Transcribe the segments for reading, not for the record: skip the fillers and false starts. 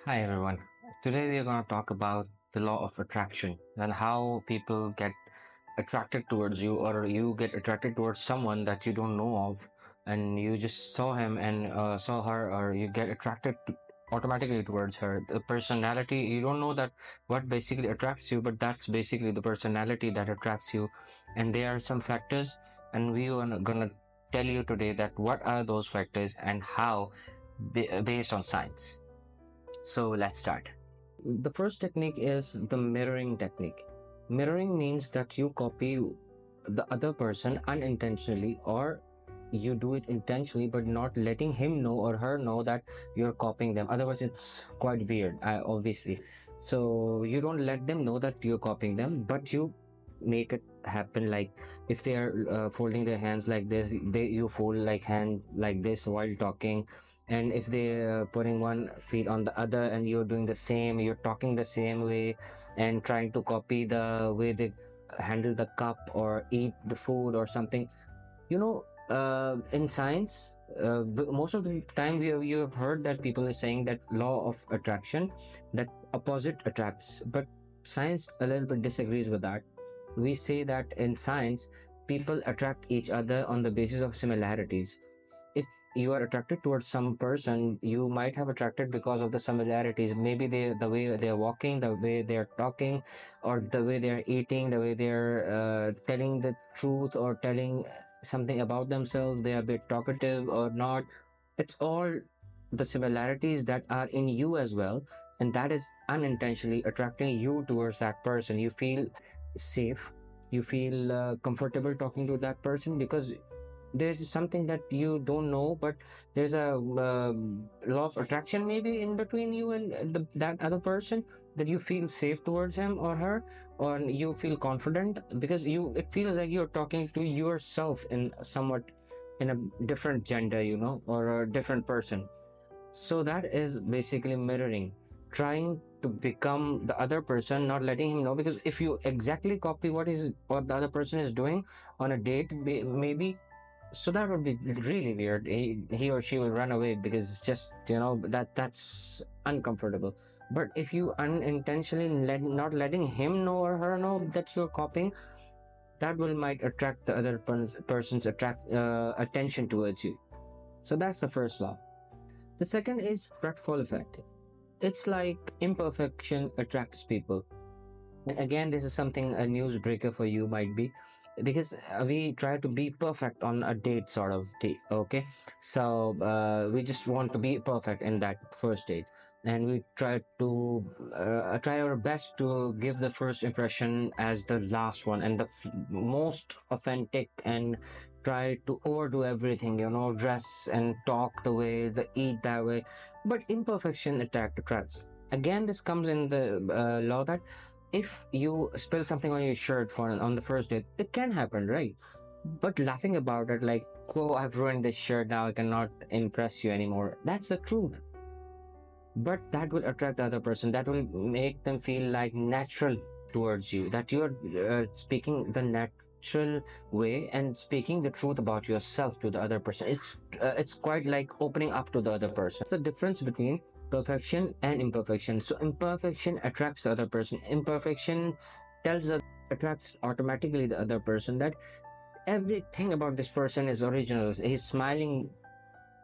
Hi everyone. Today we are going to talk about the law of attraction and how people get attracted towards you, or you get attracted towards someone that you don't know of, and you just saw him and saw her, or you get attracted automatically towards her. The personality, you don't know that what basically attracts you, but that's basically the personality that attracts you. And there are some factors, and we are going to tell you today that what are those factors and how, based on science. So let's start. The first technique is the mirroring technique. Mirroring means that you copy the other person unintentionally, or you do it intentionally but not letting him know or her know that you're copying them. Otherwise, it's quite weird, obviously. So you don't let them know that you're copying them, but you make it happen. Like if they are folding their hands like this, you fold like hand like this while talking. And if they're putting one feet on the other and you're doing the same, you're talking the same way and trying to copy the way they handle the cup or eat the food or something. In science, most of the time you have heard that people are saying that law of attraction, that opposite attracts, but science a little bit disagrees with that. We say that in science, people attract each other on the basis of similarities. If you are attracted towards some person, you might have attracted because of the similarities. Maybe the way they're walking, the way they're talking, or the way they're eating, the way they're telling the truth or telling something about themselves. They are a bit talkative or not. It's all the similarities that are in you as well, and that is unintentionally attracting you towards that person. You feel safe, you feel comfortable talking to that person because there's something that you don't know, but there's a law of attraction maybe in between you and that other person, that you feel safe towards him or her, or you feel confident because it feels like you're talking to yourself in somewhat in a different gender, or a different person. So that is basically mirroring, trying to become the other person, not letting him know. Because if you exactly copy what the other person is doing on a date, maybe, so that would be really weird. He or she will run away because it's just, that's uncomfortable. But if you unintentionally not letting him know or her know that you're copying, that will might attract the other person's attention towards you. So that's the first law. The second is Pratfall Effect. It's like imperfection attracts people. And again, this is something a newsbreaker for you might be, because we try to be perfect on a date sort of date. Okay, so we just want to be perfect in that first date, and we try our best to give the first impression as the last one and the most authentic, and try to overdo everything, dress and talk the way, the eat that way. But imperfection attracts. Again, this comes in the law that if you spill something on your shirt on the first date, it can happen, right? But laughing about it, like, oh, I've ruined this shirt, now I cannot impress you anymore, that's the truth. But that will attract the other person, that will make them feel like natural towards you, that you're speaking the natural way and speaking the truth about yourself to the other person. It's quite like opening up to the other person. It's the difference between perfection and imperfection. So imperfection attracts the other person, imperfection tells the attracts automatically the other person, that everything about this person is original. He's smiling,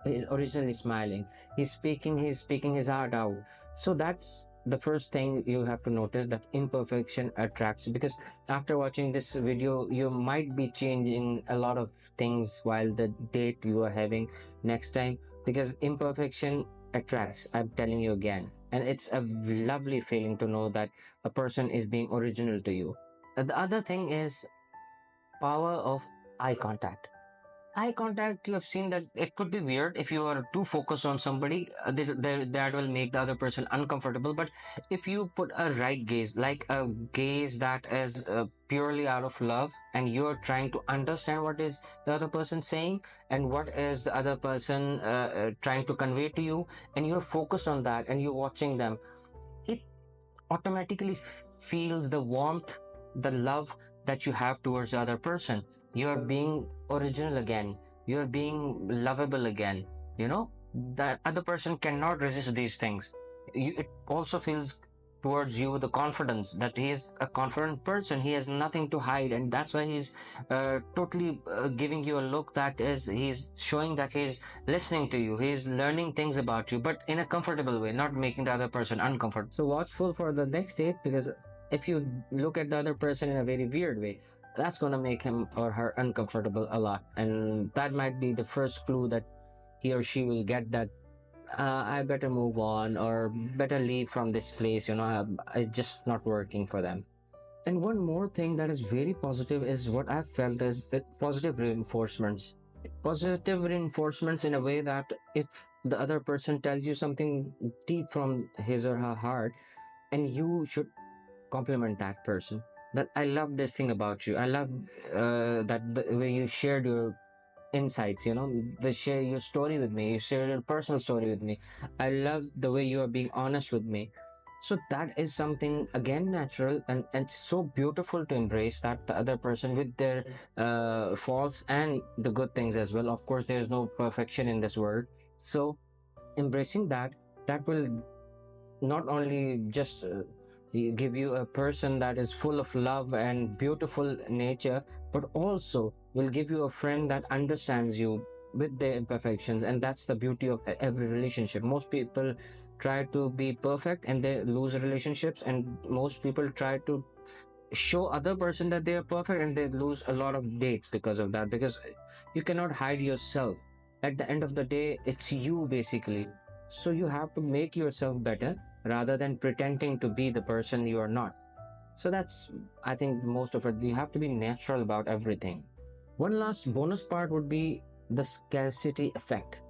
he's originally smiling, he's speaking his heart out. So that's the first thing you have to notice, that imperfection attracts. Because after watching this video, you might be changing a lot of things while the date you are having next time, because imperfection attracts, I'm telling you again. And it's a lovely feeling to know that a person is being original to you. The other thing is power of eye contact. Eye contact, you have seen that it could be weird if you are too focused on somebody, that will make the other person uncomfortable. But if you put a right gaze, like a gaze that is purely out of love, and you're trying to understand what is the other person saying and what is the other person trying to convey to you, and you're focused on that and you're watching them, it automatically feels the warmth, the love that you have towards the other person. You're being original again, you're being lovable again. That other person cannot resist these things. it also feels towards you with the confidence that he is a confident person. He has nothing to hide, and that's why he's totally giving you a look that is, he's showing that he's listening to you, he's learning things about you, but in a comfortable way, not making the other person uncomfortable. So watchful for the next date, because if you look at the other person in a very weird way, that's going to make him or her uncomfortable a lot, and that might be the first clue that he or she will get that I better move on or better leave from this place. It's just not working for them. And one more thing that is very positive is what I've felt is positive reinforcements. Positive reinforcements in a way that if the other person tells you something deep from his or her heart, and you should compliment that person. That I love this thing about you. I love that the way you shared your insights, the share your story with me, you share your personal story with me. I love the way you are being honest with me. So that is something again natural, and it's so beautiful to embrace that the other person with their faults and the good things as well. Of course, there's no perfection in this world. So embracing that, that will not only just give you a person that is full of love and beautiful nature, but also will give you a friend that understands you with their imperfections. And that's the beauty of every relationship. Most people try to be perfect and they lose relationships, and most people try to show other person that they are perfect and they lose a lot of dates because of that, because you cannot hide yourself. At the end of the day, it's you basically. So you have to make yourself better rather than pretending to be the person you are not. So that's, I think, most of it. You have to be natural about everything. One last bonus part would be the scarcity effect.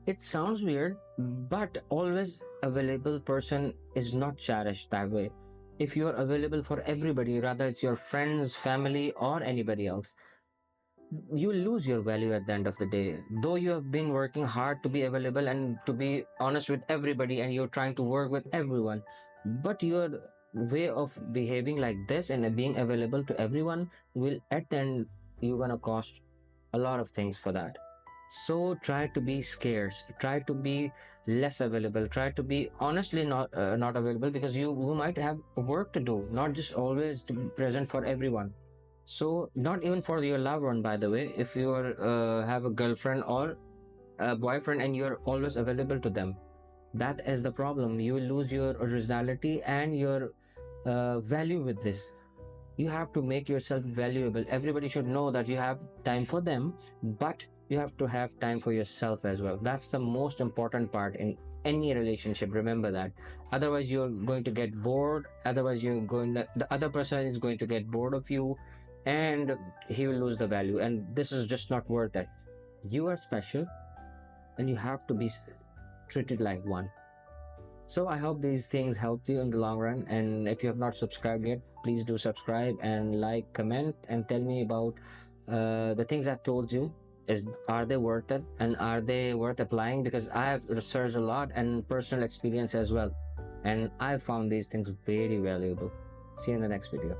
It sounds weird, but always available person is not cherished that way. If you are available for everybody, rather it's your friends, family, or anybody else, you lose your value at the end of the day. Though you have been working hard to be available and to be honest with everybody, and you're trying to work with everyone, but your way of behaving like this and being available to everyone will, at the end, you're gonna cost a lot of things for that. So try to be scarce, try to be less available, try to be honestly not available, because you might have work to do, not just always to be present for everyone. So not even for your loved one, by the way. If you are have a girlfriend or a boyfriend and you're always available to them, that is the problem. You will lose your originality and your value with this. You have to make yourself valuable. Everybody should know that you have time for them, but you have to have time for yourself as well. That's the most important part in any relationship. Remember that. Otherwise, you're going to get bored. Otherwise, the other person is going to get bored of you, and he will lose the value. And this is just not worth it. You are special, and you have to be treated like one. So I hope these things helped you in the long run. And if you have not subscribed yet, please do subscribe and like, comment, and tell me about the things I've told you. Are they worth it, and are they worth applying? Because I have researched a lot and personal experience as well, and I found these things very valuable. See you in the next video.